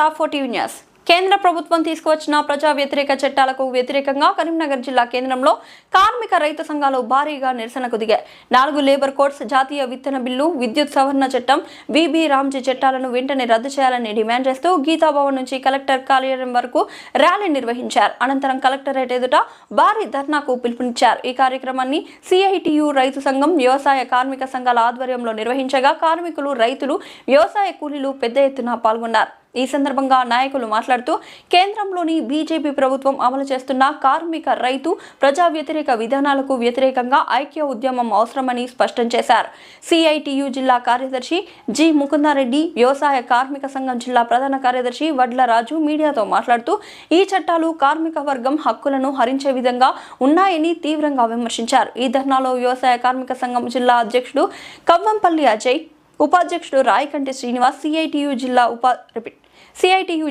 Star4 TV News. కేంద్ర ప్రభుత్వం తీసుకువచ్చిన ప్రజా వ్యతిరేక చట్టాలకు వ్యతిరేకంగా కరీంనగర్ జిల్లా కేంద్రంలో కార్మిక రైతు సంఘాలు భారీగా నిరసనకు దిగాయి. 4 లేబర్ కోడ్స్, జాతీయ విత్తన బిల్లు, విద్యుత్ సవరణ చట్టం, బీబీ రామ్జీ చట్టాలను వెంటనే రద్దు చేయాలని డిమాండ్ చేస్తూ గీతాభవన్ నుంచి కలెక్టర్ కార్యాలయం వరకు ర్యాలీ నిర్వహించారు. అనంతరం కలెక్టరేట్ ఎదుట భారీ ధర్నాకు పిలుపునిచ్చారు. ఈ కార్యక్రమాన్ని సిఐటియు రైతు సంఘం, వ్యవసాయ కార్మిక సంఘాల ఆధ్వర్యంలో నిర్వహించగా కార్మికులు, రైతులు, వ్యవసాయ కూలీలు పెద్ద ఎత్తున పాల్గొన్నారు. ఈ సందర్భంగా నాయకులు మాట్లాడుతూ కేంద్రంలోని బీజేపీ ప్రభుత్వం అమలు చేస్తున్న కార్మిక రైతు ప్రజా వ్యతిరేక విధానాలకు వ్యతిరేకంగా ఐక్య ఉద్యమం అవసరమని స్పష్టం చేశారు. సిఐటియు జిల్లా కార్యదర్శి జి ముకుందారెడ్డి, వ్యవసాయ కార్మిక సంఘం జిల్లా ప్రధాన కార్యదర్శి వడ్లరాజు మీడియాతో మాట్లాడుతూ ఈ చట్టాలు కార్మిక వర్గం హక్కులను హరించే విధంగా ఉన్నాయని తీవ్రంగా విమర్శించారు. ఈ ధర్నాలో వ్యవసాయ కార్మిక సంఘం జిల్లా అధ్యక్షుడు కవ్వంపల్లి అజయ్, ఉపాధ్యక్షుడు రాయకంటి శ్రీనివాస్, సిఐటియు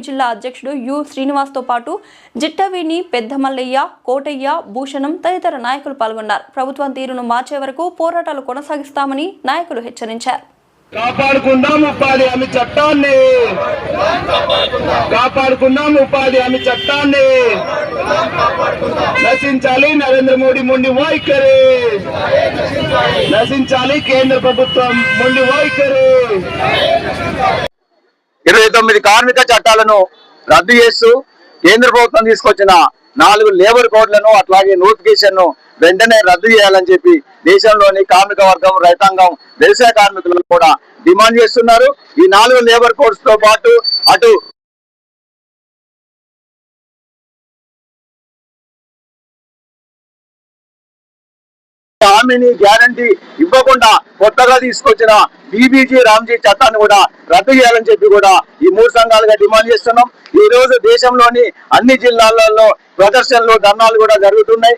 జిల్లా అధ్యక్షుడు యు శ్రీనివాస్తో పాటు జిట్టవేణి, పెద్దమల్లయ్య, కోటయ్య, భూషణం తదితర నాయకులు పాల్గొన్నారు. ప్రభుత్వం తీరును మార్చే వరకు పోరాటాలు కొనసాగిస్తామని నాయకులు హెచ్చరించారు. కాపాడుకుందాం ఉపాధి హామీ చట్టాన్ని, కాపాడుకుందాం ఉపాధి హామీ చట్టాన్ని, నశించాలి నరేంద్ర మోడీ మొండి వైఖరి, నశించాలి కేంద్ర ప్రభుత్వం మొండి వైఖరి. 29 కార్మిక చట్టాలను రద్దు చేస్తూ కేంద్ర ప్రభుత్వం తీసుకొచ్చిన 4 లేబర్ కోడ్లను అట్లాగే నోటిఫికేషన్ ను వెంటనే రద్దు చేయాలని చెప్పి దేశంలోని కార్మిక వర్గం, రైతాంగం, వ్యవసాయ కార్మికులు కూడా డిమాండ్ చేస్తున్నారు. ఈ 4 లేబర్ కోడ్స్ తో పాటు అటు హామీని గ్యారంటీ ఇవ్వకుండా కొత్తగా తీసుకొచ్చిన బీబీజీ రామ్జీ చట్టాన్ని కూడా రద్దు చేయాలని చెప్పి కూడా ఈ 3 సంఘాలుగా డిమాండ్ చేస్తున్నాం. ఈ రోజు దేశంలోని అన్ని జిల్లాలలో ప్రదర్శనలు, ధర్నాలు కూడా జరుగుతున్నాయి.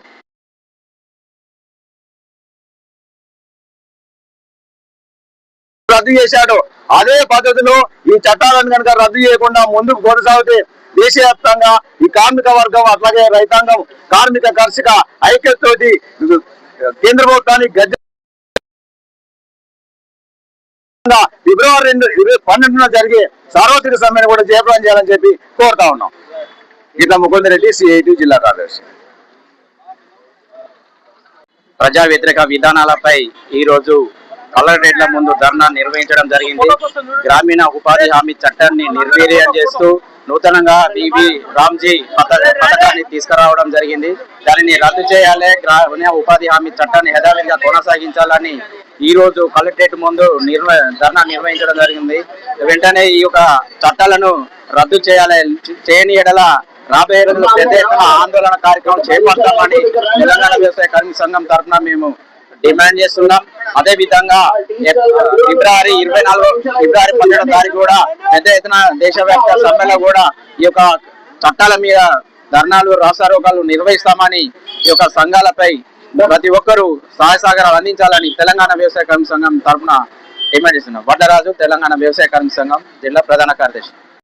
రద్దు చేశాడు. అదే పద్ధతిలో ఈ చట్టాలను కనుక రద్దు చేయకుండా ముందుకు కొనసాగితే దేశవ్యాప్తంగా ఈ కార్మిక వర్గం అట్లాగే రైతాంగం, కార్మిక కర్షక ఐక్యతతోటి కేంద్ర ప్రభుత్వానికి ఫిబ్రవరి 12న జరిగే సార్వత్రిక సమ్మెను కూడా జయప్రదం చేయాలని చెప్పి కోరుతా ఉన్నాం. ఇట్లా ముకుందరెడ్డి, సిఐటి జిల్లా కార్యదర్శి. ప్రజా వ్యతిరేక విధానాలపై ఈ రోజు కలెక్టరేట్ల ముందు ధర్నా నిర్వహించడం జరిగింది. గ్రామీణ ఉపాధి హామీ చట్టాన్ని నిర్వీర్యం చేస్తూ నూతనంగా బీబీ రామ్జీ పథకాన్ని తీసుకురావడం జరిగింది. దానిని రద్దు చేయాలి, గ్రామీణ ఉపాధి హామీ చట్టాన్ని యథావిధిగా కొనసాగించాలని ఈ రోజు కలెక్టరేట్ ముందు ధర్నా నిర్వహించడం జరిగింది. వెంటనే ఈ యొక్క చట్టాలను రద్దు చేయని ఎడల రాబోయే రోజుల్లో పెద్ద ఎత్తున ఆందోళన కార్యక్రమం చేపడతామని తెలంగాణ వ్యవసాయ కార్మిక సంఘం తరఫున మేము డిమాండ్ చేస్తున్నాం. అదే విధంగా ఫిబ్రవరి 12వ తారీఖు కూడా పెద్ద ఎత్తున దేశవ్యాప్త సమ్మెలో కూడా ఈ యొక్క చట్టాల మీద ధర్నాలు, రాస్తారోకాలు నిర్వహిస్తామని ఈ యొక్క సంఘాలపై ప్రతి ఒక్కరూ సహాయ సహకారాలు అందించాలని తెలంగాణ వ్యవసాయ కార్మిక సంఘం తరఫున డిమాండ్ చేస్తున్నాం. వడ్లరాజు, తెలంగాణ వ్యవసాయ కార్మిక సంఘం జిల్లా ప్రధాన కార్యదర్శి.